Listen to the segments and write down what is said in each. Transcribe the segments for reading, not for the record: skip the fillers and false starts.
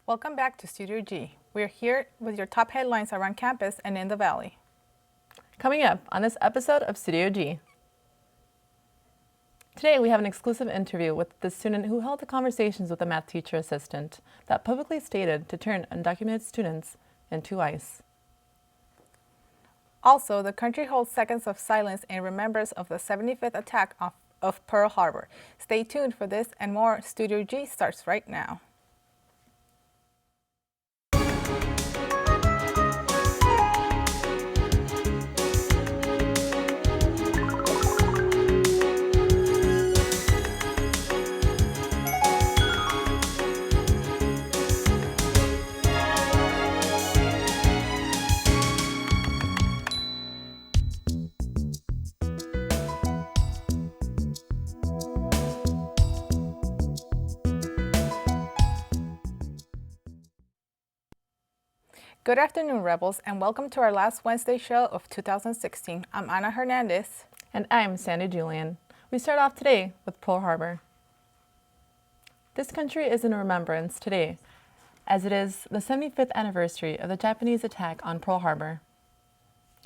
Welcome back to Studio G. We're here with your top headlines around campus and in the Valley. Coming up on this episode of Studio G. Today we have an exclusive interview with the student who held the conversations with a math teacher assistant that publicly stated to turn undocumented students into ICE. Also, the country holds seconds of silence in remembrance of the 75th attack of Pearl Harbor. Stay tuned for this and more. Studio G starts right now. Good afternoon, Rebels, and welcome to our last Wednesday show of 2016. I'm Ana Hernandez. And I'm Sandy Julian. We start off today with Pearl Harbor. This country is in remembrance today, as it is the 75th anniversary of the Japanese attack on Pearl Harbor.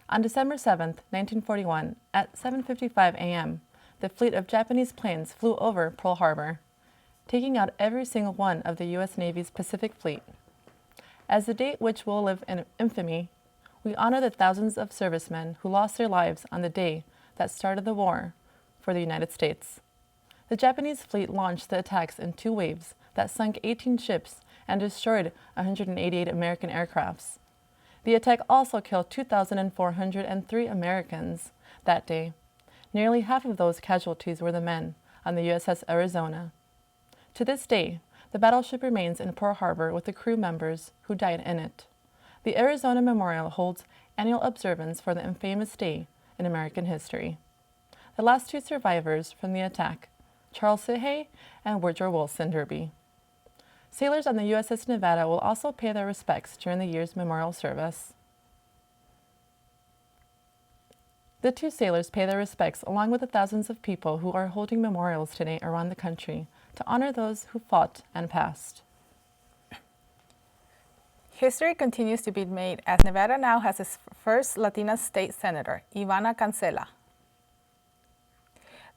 On December 7th, 1941, at 7:55 a.m., the fleet of Japanese planes flew over Pearl Harbor, taking out every single one of the U.S. Navy's Pacific Fleet. As the date which will live in infamy, we honor the thousands of servicemen who lost their lives on the day that started the war for the United States. The Japanese fleet launched the attacks in two waves that sunk 18 ships and destroyed 188 American aircrafts. The attack also killed 2,403 Americans that day. Nearly half of those casualties were the men on the USS Arizona. To this day, the battleship remains in Pearl Harbor with the crew members who died in it. The Arizona Memorial holds annual observance for the infamous day in American history. The last two survivors from the attack, Charles Sidhay and Woodrow Wilson Derby. Sailors on the USS Nevada will also pay their respects during the year's memorial service. The two sailors pay their respects along with the thousands of people who are holding memorials today around the country to honor those who fought and passed. History continues to be made as Nevada now has its first Latina state senator, Ivana Cancela.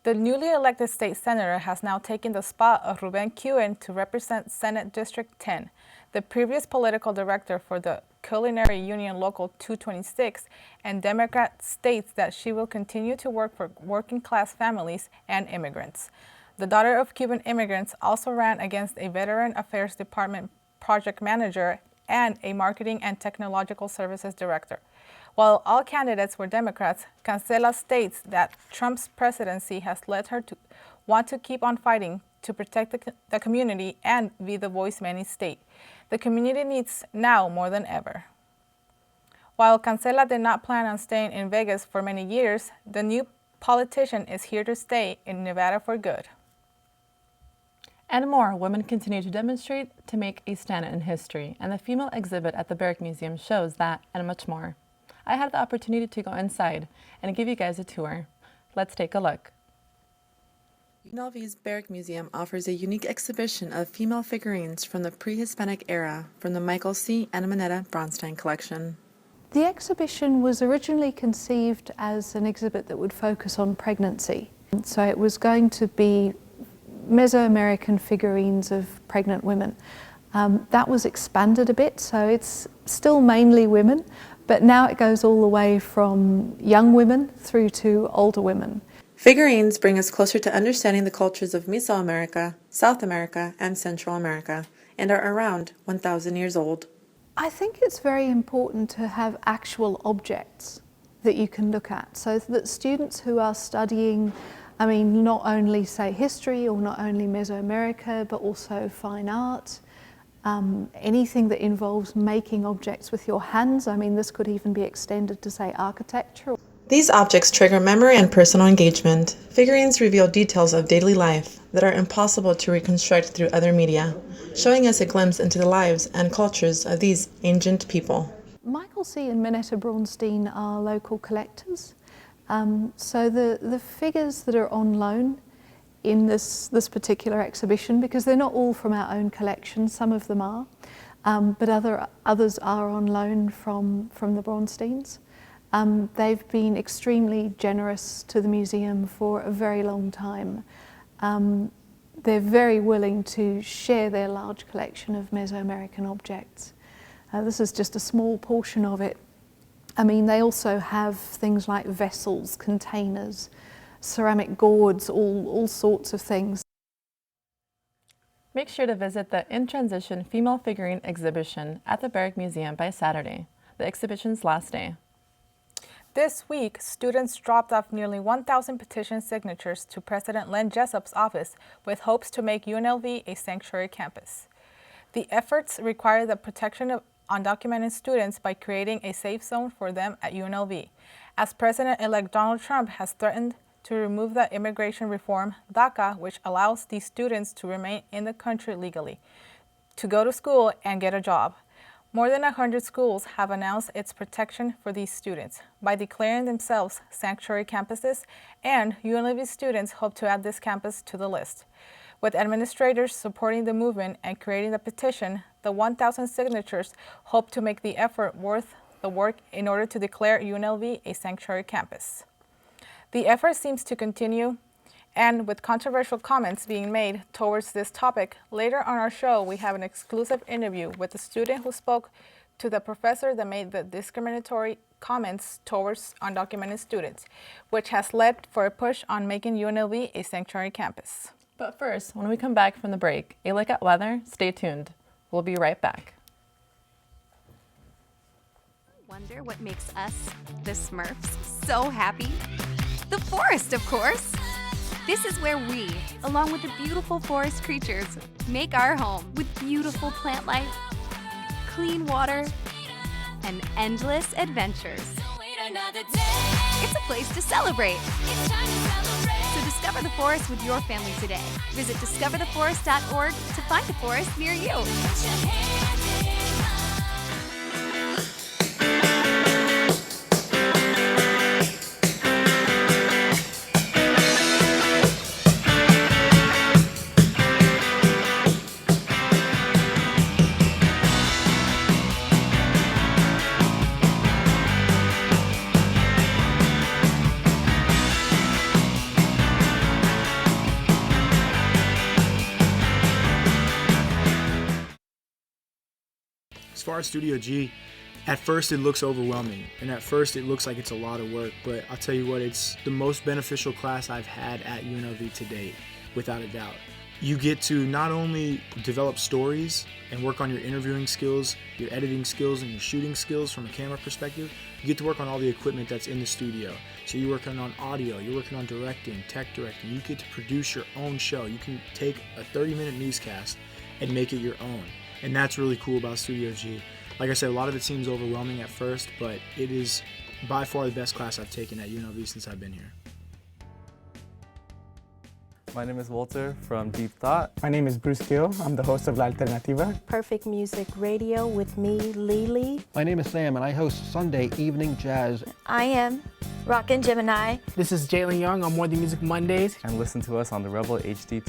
The newly elected state senator has now taken the spot of Ruben Cuen to represent Senate District 10. The previous political director for the Culinary Union Local 226 and Democrat states that she will continue to work for working-class families and immigrants. The daughter of Cuban immigrants also ran against a Veteran Affairs Department project manager and a Marketing and Technological Services director. While all candidates were Democrats, Cancela states that Trump's presidency has led her to want to keep on fighting to protect the community and be the voice many state. The community needs now more than ever. While Cancela did not plan on staying in Vegas for many years, the new politician is here to stay in Nevada for good. And more women continue to demonstrate to make a stand in history, and the female exhibit at the Barrack Museum shows that and much more. I had the opportunity to go inside and give you guys a tour. Let's take a look. UNLV's Barrack Museum offers a unique exhibition of female figurines from the pre-Hispanic era from the Michael C. and Manetta Bronstein collection. The exhibition was originally conceived as an exhibit that would focus on pregnancy. So it was going to be Mesoamerican figurines of pregnant women. That was expanded a bit, so it's still mainly women, but now it goes all the way from young women through to older women. Figurines bring us closer to understanding the cultures of Mesoamerica, South America, and Central America, and are around 1,000 years old. I think it's very important to have actual objects that you can look at, so that students who are studying, not only say history or not only Mesoamerica, but also fine art, anything that involves making objects with your hands. This could even be extended to say architecture. These objects trigger memory and personal engagement. Figurines reveal details of daily life that are impossible to reconstruct through other media, showing us a glimpse into the lives and cultures of these ancient people. Michael C. and Manetta Bronstein are local collectors. So the figures that are on loan in this particular exhibition, because they're not all from our own collection, some of them are, but others are on loan from the Braunsteins. They've been extremely generous to the museum for a very long time. They're very willing to share their large collection of Mesoamerican objects. This is just a small portion of it. I mean, they also have things like vessels, containers, ceramic gourds, all sorts of things. Make sure to visit the In Transition Female Figurine exhibition at the Barrick Museum by Saturday, the exhibition's last day. This week, students dropped off nearly 1,000 petition signatures to President Len Jessup's office with hopes to make UNLV a sanctuary campus. The efforts require the protection of undocumented students by creating a safe zone for them at UNLV, as President-elect Donald Trump has threatened to remove the immigration reform, DACA, which allows these students to remain in the country legally, to go to school and get a job. More than 100 schools have announced its protection for these students by declaring themselves sanctuary campuses, and UNLV students hope to add this campus to the list. With administrators supporting the movement and creating the petition, the 1,000 signatures hope to make the effort worth the work in order to declare UNLV a sanctuary campus. The effort seems to continue, and with controversial comments being made towards this topic, later on our show we have an exclusive interview with a student who spoke to the professor that made the discriminatory comments towards undocumented students, which has led for a push on making UNLV a sanctuary campus. But first, when we come back from the break, a look at weather, stay tuned. We'll be right back. Wonder what makes us, the Smurfs, so happy? The forest, of course! This is where we, along with the beautiful forest creatures, make our home with beautiful plant life, clean water, and endless adventures. It's a place to celebrate. So discover the forest with your family today. Visit discovertheforest.org to find a forest near you. As far as Studio G, at first it looks overwhelming, and at first it looks like it's a lot of work, but I'll tell you what, it's the most beneficial class I've had at UNLV to date, without a doubt. You get to not only develop stories and work on your interviewing skills, your editing skills, and your shooting skills from a camera perspective, you get to work on all the equipment that's in the studio. So you're working on audio, you're working on directing, tech directing, you get to produce your own show. You can take a 30-minute newscast and make it your own. And that's really cool about Studio G. Like I said, a lot of it seems overwhelming at first, but it is by far the best class I've taken at UNLV since I've been here. My name is Walter from Deep Thought. My name is Bruce Gill. I'm the host of La Alternativa. Perfect Music Radio with me, Lily. My name is Sam, and I host Sunday Evening Jazz. I am Rockin' Gemini. This is Jalen Young on More Than Music Mondays. And listen to us on the Rebel HD2.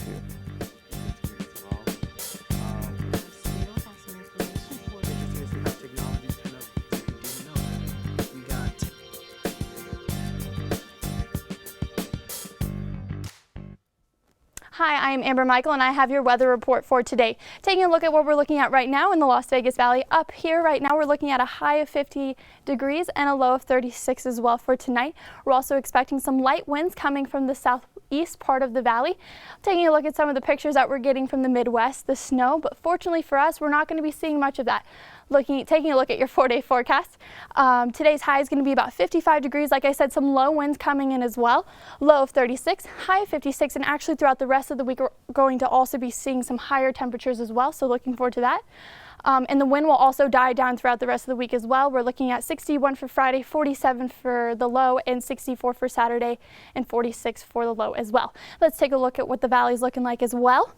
Hi, I'm Amber Michael and I have your weather report for today. Taking a look at what we're looking at right now in the Las Vegas Valley. Up here right now we're looking at a high of 50 degrees and a low of 36 as well for tonight. We're also expecting some light winds coming from the southeast part of the valley. Taking a look at some of the pictures that we're getting from the Midwest, the snow, but fortunately for us we're not going to be seeing much of that. Taking a look at your 4-day forecast. Today's high is going to be about 55 degrees. Like I said, some low winds coming in as well. Low of 36, high of 56, and actually throughout the rest of the week we're going to also be seeing some higher temperatures as well, so looking forward to that. And the wind will also die down throughout the rest of the week as well. We're looking at 61 for Friday, 47 for the low, and 64 for Saturday, and 46 for the low as well. Let's take a look at what the valley is looking like as well.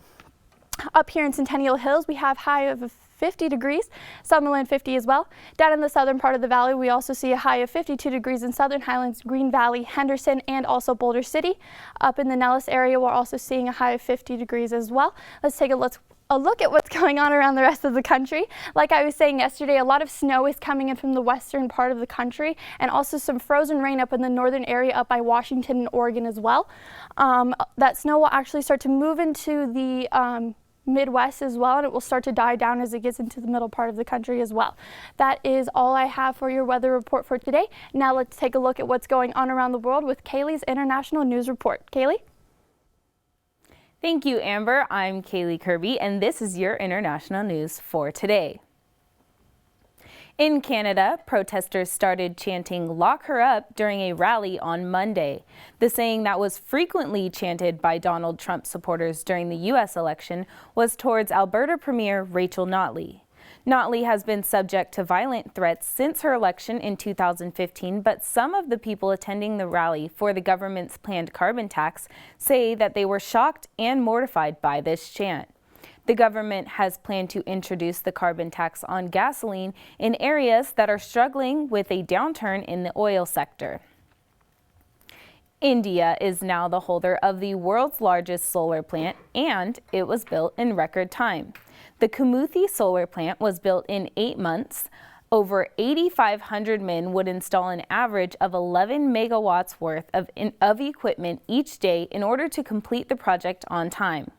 Up here in Centennial Hills, we have high of 50 degrees, Summerlin 50 as well. Down in the southern part of the valley, we also see a high of 52 degrees in Southern Highlands, Green Valley, Henderson, and also Boulder City. Up in the Nellis area, we're also seeing a high of 50 degrees as well. Let's take a a look at what's going on around the rest of the country. Like I was saying yesterday, a lot of snow is coming in from the western part of the country, and also some frozen rain up in the northern area up by Washington and Oregon as well. That snow will actually start to move into the Midwest as well, and it will start to die down as it gets into the middle part of the country as well. That is all I have for your weather report for today. Now let's take a look at what's going on around the world with Kaylee's International News Report. Kaylee? Thank you, Amber. I'm Kaylee Kirby, and this is your international news for today. In Canada, protesters started chanting "Lock her up" during a rally on Monday. The saying that was frequently chanted by Donald Trump supporters during the U.S. election was towards Alberta Premier Rachel Notley. Notley has been subject to violent threats since her election in 2015, but some of the people attending the rally for the government's planned carbon tax say that they were shocked and mortified by this chant. The government has planned to introduce the carbon tax on gasoline in areas that are struggling with a downturn in the oil sector. India is now the holder of the world's largest solar plant, and it was built in record time. The Kamuthi solar plant was built in 8 months. Over 8,500 men would install an average of 11 megawatts worth of equipment each day in order to complete the project on time.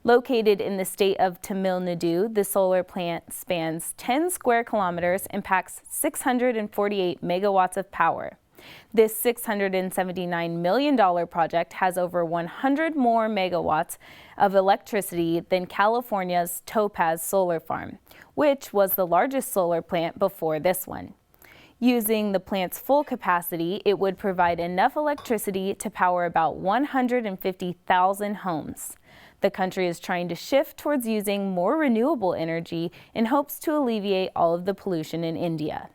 Located in the state of Tamil Nadu, the solar plant spans 10 square kilometers and packs 648 megawatts of power. This $679 million project has over 100 more megawatts of electricity than California's Topaz solar farm, which was the largest solar plant before this one. Using the plant's full capacity, it would provide enough electricity to power about 150,000 homes. The country is trying to shift towards using more renewable energy in hopes to alleviate all of the pollution in India.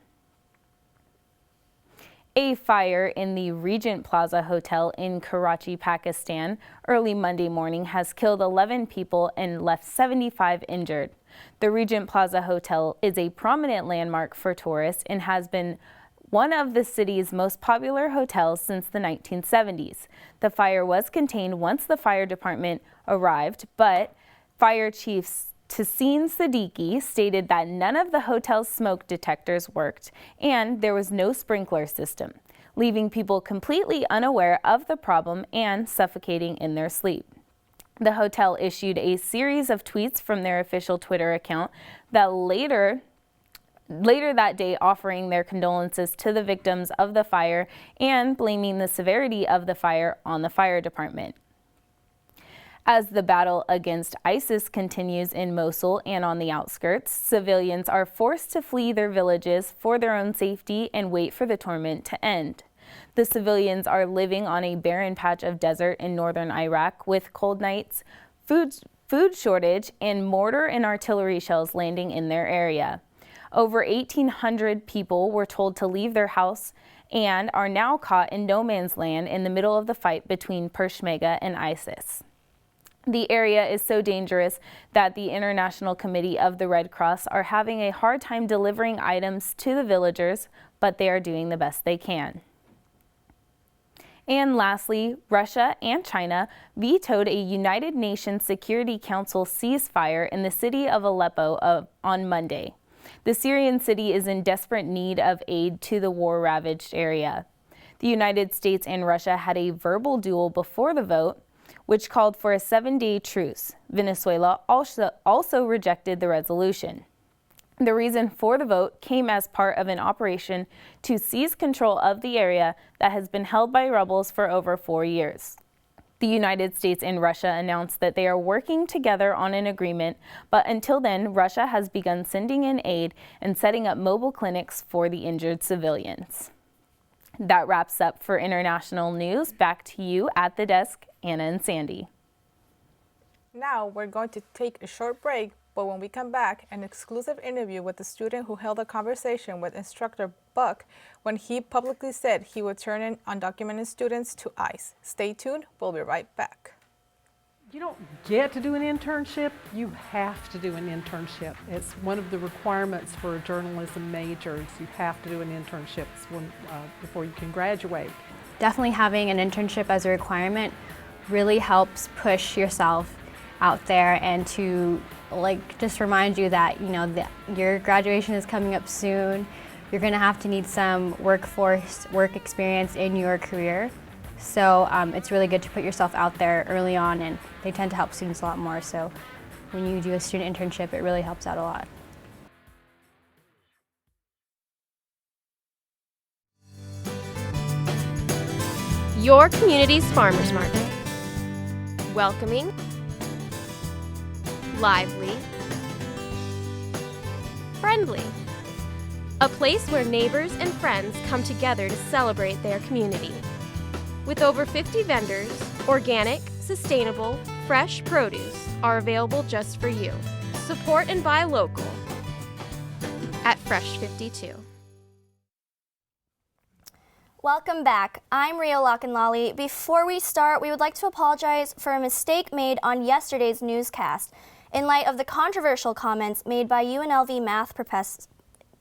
A fire in the Regent Plaza Hotel in Karachi, Pakistan, early Monday morning has killed 11 people and left 75 injured. The Regent Plaza Hotel is a prominent landmark for tourists and has been one of the city's most popular hotels since the 1970s. The fire was contained once the fire department arrived, but Fire Chief Tahseen Siddiqui stated that none of the hotel's smoke detectors worked and there was no sprinkler system, leaving people completely unaware of the problem and suffocating in their sleep. The hotel issued a series of tweets from their official Twitter account that later that day offering their condolences to the victims of the fire and blaming the severity of the fire on the fire department. As the battle against ISIS continues in Mosul and on the outskirts, civilians are forced to flee their villages for their own safety and wait for the torment to end. The civilians are living on a barren patch of desert in northern Iraq with cold nights, food shortage, and mortar and artillery shells landing in their area. Over 1,800 people were told to leave their house and are now caught in no man's land in the middle of the fight between Peshmerga and ISIS. The area is so dangerous that the International Committee of the Red Cross are having a hard time delivering items to the villagers, but they are doing the best they can. And lastly, Russia and China vetoed a United Nations Security Council ceasefire in the city of Aleppo on Monday. The Syrian city is in desperate need of aid to the war-ravaged area. The United States and Russia had a verbal duel before the vote, which called for a 7-day truce. Venezuela also rejected the resolution. The reason for the vote came as part of an operation to seize control of the area that has been held by rebels for over 4 years. The United States and Russia announced that they are working together on an agreement, but until then, Russia has begun sending in aid and setting up mobile clinics for the injured civilians. That wraps up for international news. Back to you at the desk, Anna and Sandy. Now we're going to take a short break, but when we come back, an exclusive interview with the student who held a conversation with instructor Buck when he publicly said he would turn in undocumented students to ICE. Stay tuned, we'll be right back. You don't get to do an internship, you have to do an internship. It's one of the requirements for a journalism major. You have to do an internship before you can graduate. Definitely having an internship as a requirement really helps push yourself out there and to just remind you that, that your graduation is coming up soon. You're going to have to need some work experience in your career. So it's really good to put yourself out there early on, and they tend to help students a lot more. So when you do a student internship, it really helps out a lot. Your community's farmers market. Welcoming, lively, friendly. A place where neighbors and friends come together to celebrate their community. With over 50 vendors, organic, sustainable, fresh produce are available just for you. Support and buy local at Fresh 52. Welcome back. I'm Rio Lockenlolly. Before we start, we would like to apologize for a mistake made on yesterday's newscast. In light of the controversial comments made by UNLV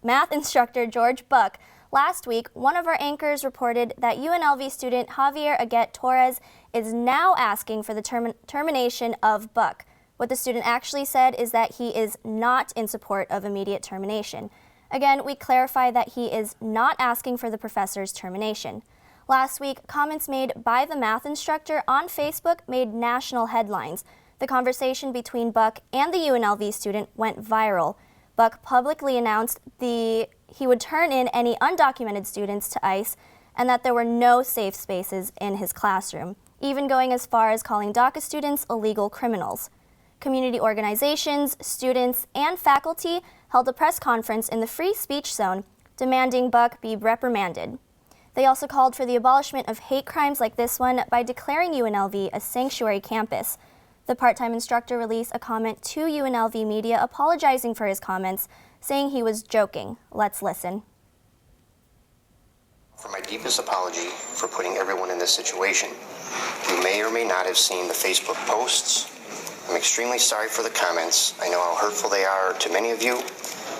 math instructor George Buck, last week, one of our anchors reported that UNLV student Javier Aguet Torres is now asking for the termination of Buck. What the student actually said is that he is not in support of immediate termination. Again, we clarify that he is not asking for the professor's termination. Last week, comments made by the math instructor on Facebook made national headlines. The conversation between Buck and the UNLV student went viral. Buck publicly announced he would turn in any undocumented students to ICE and that there were no safe spaces in his classroom, even going as far as calling DACA students illegal criminals. Community organizations, students, and faculty held a press conference in the free speech zone demanding Buck be reprimanded. They also called for the abolishment of hate crimes like this one by declaring UNLV a sanctuary campus. The part-time instructor released a comment to UNLV media apologizing for his comments, saying he was joking. Let's listen. For my deepest apology for putting everyone in this situation. You may or may not have seen the Facebook posts. I'm extremely sorry for the comments. I know how hurtful they are to many of you.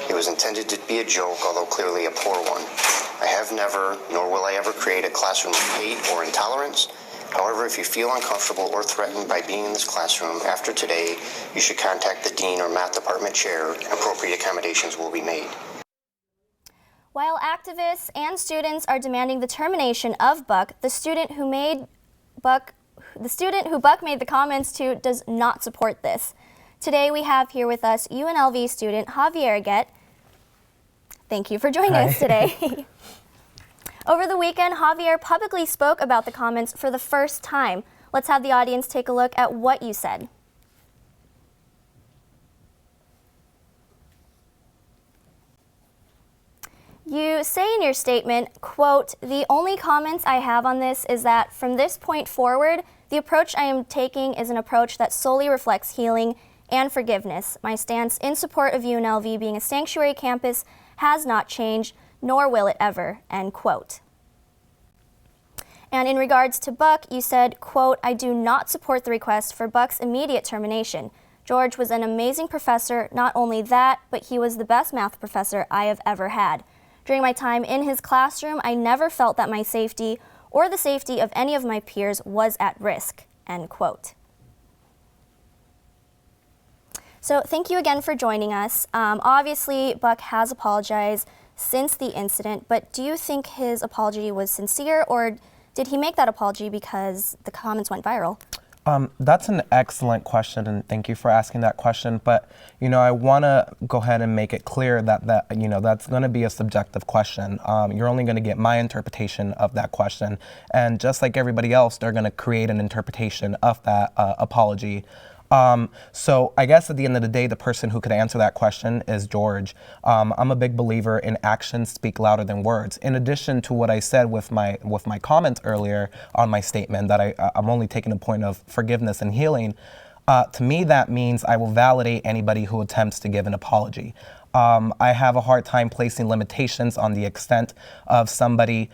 It was intended to be a joke, although clearly a poor one. I have never, nor will I ever create a classroom of hate or intolerance. However, if you feel uncomfortable or threatened by being in this classroom after today, you should contact the dean or math department chair, and appropriate accommodations will be made. While activists and students are demanding the termination of Buck, the student who Buck made the comments to does not support this. Today we have here with us UNLV student Javier Aguet. Thank you for joining us today. Over the weekend, Javier publicly spoke about the comments for the first time. Let's have the audience take a look at what you said. You say in your statement, quote, "The only comments I have on this is that from this point forward, the approach I am taking is an approach that solely reflects healing and forgiveness. My stance in support of UNLV being a sanctuary campus has not changed, nor will it ever," end quote. And in regards to Buck, you said, quote, "I do not support the request for Buck's immediate termination. George was an amazing professor. Not only that, but he was the best math professor I have ever had. During my time in his classroom, I never felt that my safety or the safety of any of my peers was at risk," end quote. So thank you again for joining us. Obviously, Buck has apologized since the incident, but do you think his apology was sincere, or did he make that apology because the comments went viral? That's an excellent question, and thank you for asking that question. But, I want to go ahead and make it clear that that's going to be a subjective question. You're only going to get my interpretation of that question. And just like everybody else, they're going to create an interpretation of that apology. So I guess at the end of the day, the person who could answer that question is George. I'm a big believer in actions speak louder than words. In addition to what I said with my comments earlier on my statement that I'm only taking a point of forgiveness and healing, to me that means I will validate anybody who attempts to give an apology. I have a hard time placing limitations on the extent of somebody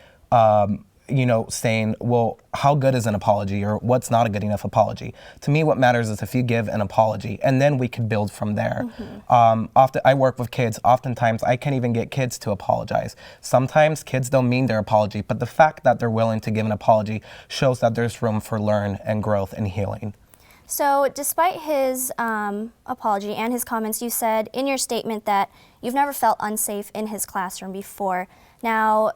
saying, well, how good is an apology, or what's not a good enough apology? To me, what matters is if you give an apology, and then we can build from there. Often I work with kids. Oftentimes, I can't even get kids to apologize. Sometimes kids don't mean their apology, but the fact that they're willing to give an apology shows that there's room for learn and growth and healing. So despite his apology and his comments, you said in your statement that you've never felt unsafe in his classroom before. Now,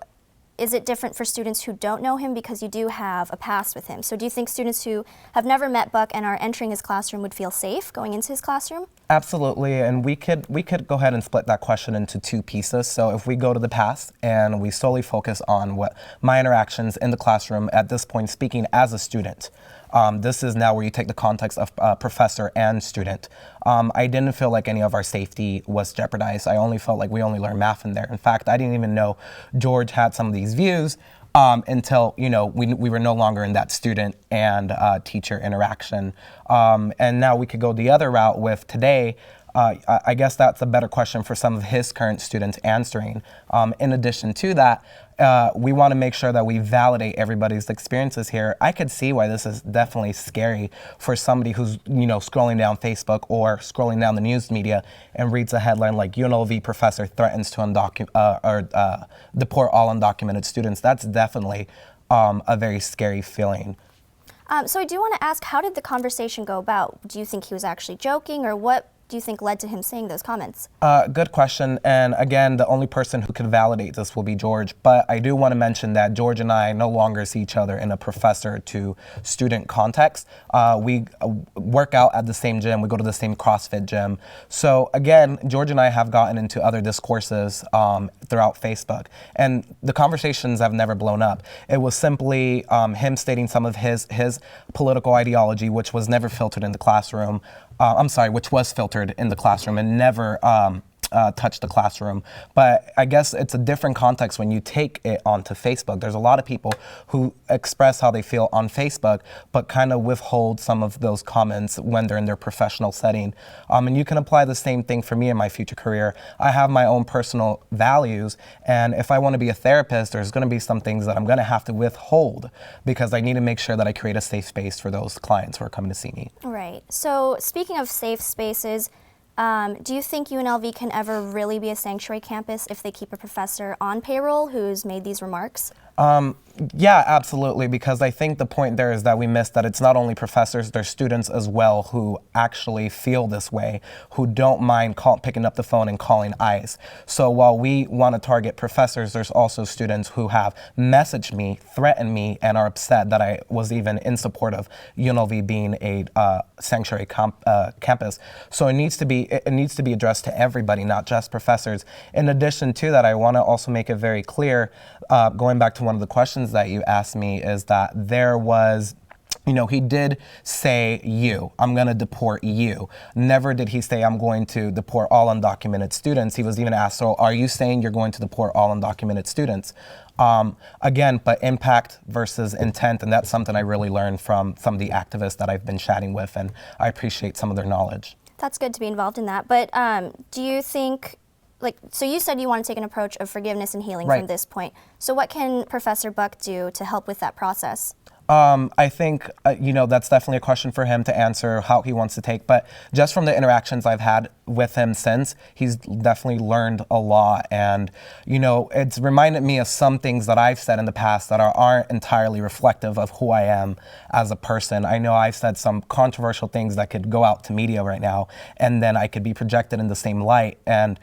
is it different for students who don't know him because you do have a past with him? So do you think students who have never met Buck and are entering his classroom would feel safe going into his classroom? Absolutely, and we could go ahead and split that question into two pieces. So if we go to the past and we solely focus on what my interactions in the classroom at this point, speaking as a student, this is now where you take the context of professor and student. I didn't feel like any of our safety was jeopardized. I only felt like we only learned math in there. In fact, I didn't even know George had some of these views until we were no longer in that student and teacher interaction. And now we could go the other route with today. I guess that's a better question for some of his current students answering. In addition to that, we want to make sure that we validate everybody's experiences here. I could see why this is definitely scary for somebody who's scrolling down Facebook or scrolling down the news media and reads a headline like UNLV professor threatens to deport all undocumented students. That's definitely a very scary feeling. So I do want to ask, how did the conversation go about? Do you think he was actually joking, or what do you think led to him saying those comments? Good question. And again, the only person who could validate this will be George. But I do want to mention that George and I no longer see each other in a professor to student context. We work out at the same gym. We go to the same CrossFit gym. So again, George and I have gotten into other discourses throughout Facebook. And the conversations have never blown up. It was simply him stating some of his political ideology, which was never filtered in the classroom. Which was filtered in the classroom and never touched the classroom. But I guess it's a different context when you take it onto Facebook. There's a lot of people who express how they feel on Facebook, but kind of withhold some of those comments when they're in their professional setting. And you can apply the same thing for me in my future career. I have my own personal values, and if I want to be a therapist, there's going to be some things that I'm going to have to withhold because I need to make sure that I create a safe space for those clients who are coming to see me. Right. So speaking of safe spaces, do you think UNLV can ever really be a sanctuary campus if they keep a professor on payroll who's made these remarks? Yeah, absolutely, because I think the point there is that we missed that it's not only professors, there's students as well who actually feel this way, who don't mind picking up the phone and calling ICE. So while we want to target professors, there's also students who have messaged me, threatened me, and are upset that I was even in support of UNLV being a sanctuary campus. So it needs to be addressed to everybody, not just professors. In addition to that, I want to also make it very clear, going back to one of the questions that you asked me, is that there was, he did say I'm going to deport you. Never did he say I'm going to deport all undocumented students. He was even asked, so are you saying you're going to deport all undocumented students? Again, but impact versus intent, and that's something I really learned from some of the activists that I've been chatting with, and I appreciate some of their knowledge. That's good to be involved in that, but do you think, so you said you want to take an approach of forgiveness and healing from this point. So what can Professor Buck do to help with that process? I think, that's definitely a question for him to answer how he wants to take. But just from the interactions I've had with him since, he's definitely learned a lot. And, it's reminded me of some things that I've said in the past that aren't entirely reflective of who I am as a person. I know I've said some controversial things that could go out to media right now, and then I could be projected in the same light. And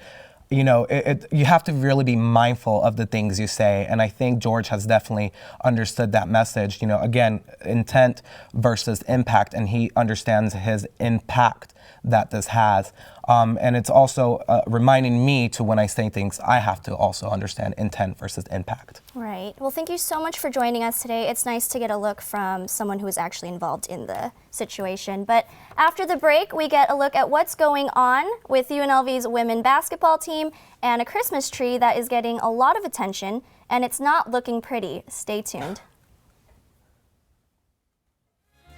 you have to really be mindful of the things you say. And I think George has definitely understood that message. Again, intent versus impact, and he understands his impact that this has. And it's also reminding me to, when I say things, I have to also understand intent versus impact. Right. Well, thank you so much for joining us today. It's nice to get a look from someone who is actually involved in the situation. But after the break, we get a look at what's going on with UNLV's women basketball team and a Christmas tree that is getting a lot of attention, and it's not looking pretty. Stay tuned.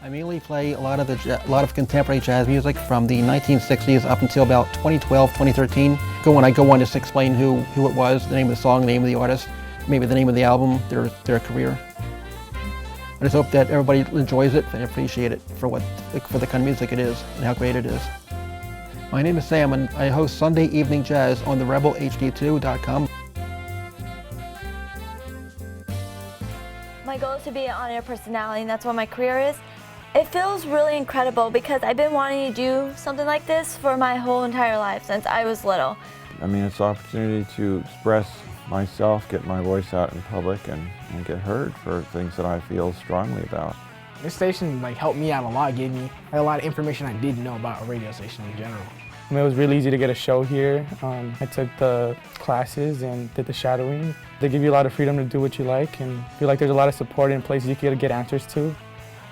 I mainly play a lot of contemporary jazz music from the 1960s up until about 2012, 2013. When I go on, just explain who it was, the name of the song, the name of the artist, maybe the name of the album, their career. I just hope that everybody enjoys it and appreciate it for the kind of music it is and how great it is. My name is Sam, and I host Sunday Evening Jazz on the rebelhd2.com. My goal is to be an on-air personality, and that's what my career is. It feels really incredible because I've been wanting to do something like this for my whole entire life since I was little. I mean, it's an opportunity to express myself, get my voice out in public, and get heard for things that I feel strongly about. This station helped me out a lot, gave me a lot of information I didn't know about a radio station in general. I mean, it was really easy to get a show here. I took the classes and did the shadowing. They give you a lot of freedom to do what you like, and I feel like there's a lot of support in places you can get answers to.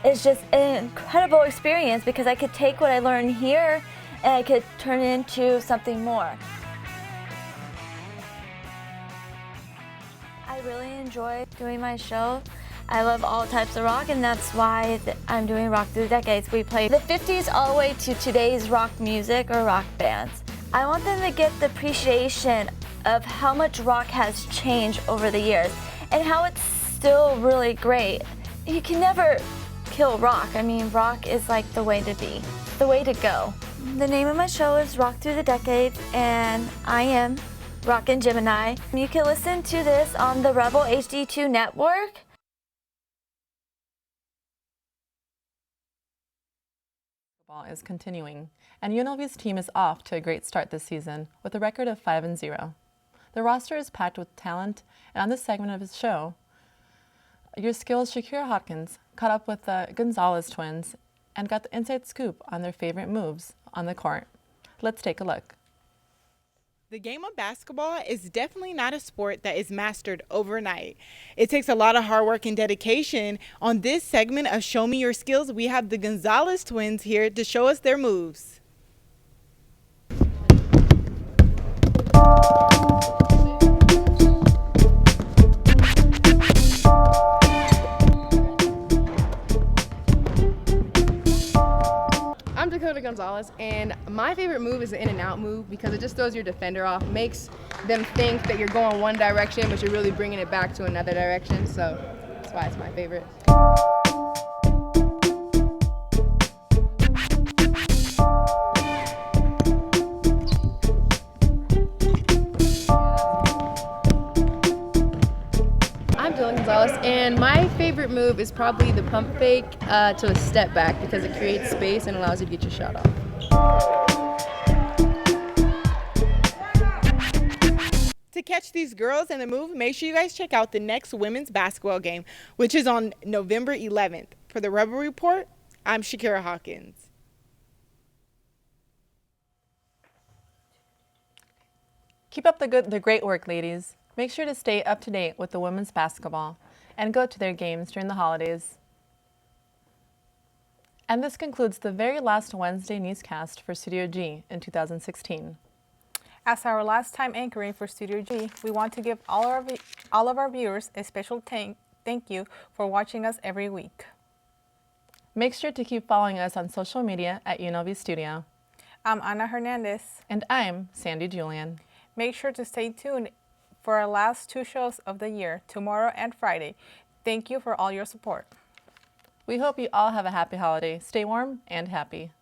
It's just an incredible experience because I could take what I learned here and I could turn it into something more. I really enjoy doing my show. I love all types of rock, and that's why I'm doing Rock Through the Decades. We play the 50s all the way to today's rock music or rock bands. I want them to get the appreciation of how much rock has changed over the years and how it's still really great. You can never kill rock. I mean, rock is like the way to be, the way to go. The name of my show is Rock Through the Decades, and I am Rockin' Gemini. You can listen to this on the Rebel HD2 network. Basketball is continuing, and UNLV's team is off to a great start this season with a record of 5-0. The roster is packed with talent, and on this segment of his show, your skills Shakira Hawkins caught up with the Gonzalez twins and got the inside scoop on their favorite moves on the court. Let's take a look. The game of basketball is definitely not a sport that is mastered overnight. It takes a lot of hard work and dedication. On this segment of Show Me Your Skills, we have the Gonzalez twins here to show us their moves. I'm Dakota Gonzalez, and my favorite move is the in and out move because it just throws your defender off, makes them think that you're going one direction, but you're really bringing it back to another direction, so that's why it's my favorite. I'm Dylan Gonzalez, and my favorite move is probably the pump fake to a step back because it creates space and allows you to get your shot off. To catch these girls and the move, make sure you guys check out the next women's basketball game, which is on November 11th. For the Rebel Report, I'm Shakira Hawkins. Keep up the great work, ladies. Make sure to stay up to date with the women's basketball and go to their games during the holidays. And this concludes the very last Wednesday newscast for Studio G in 2016. As our last time anchoring for Studio G, we want to give all of our viewers a special thank you for watching us every week. Make sure to keep following us on social media at UNLV Studio. I'm Ana Hernandez. And I'm Sandy Julian. Make sure to stay tuned for our last two shows of the year, tomorrow and Friday. Thank you for all your support. We hope you all have a happy holiday. Stay warm and happy.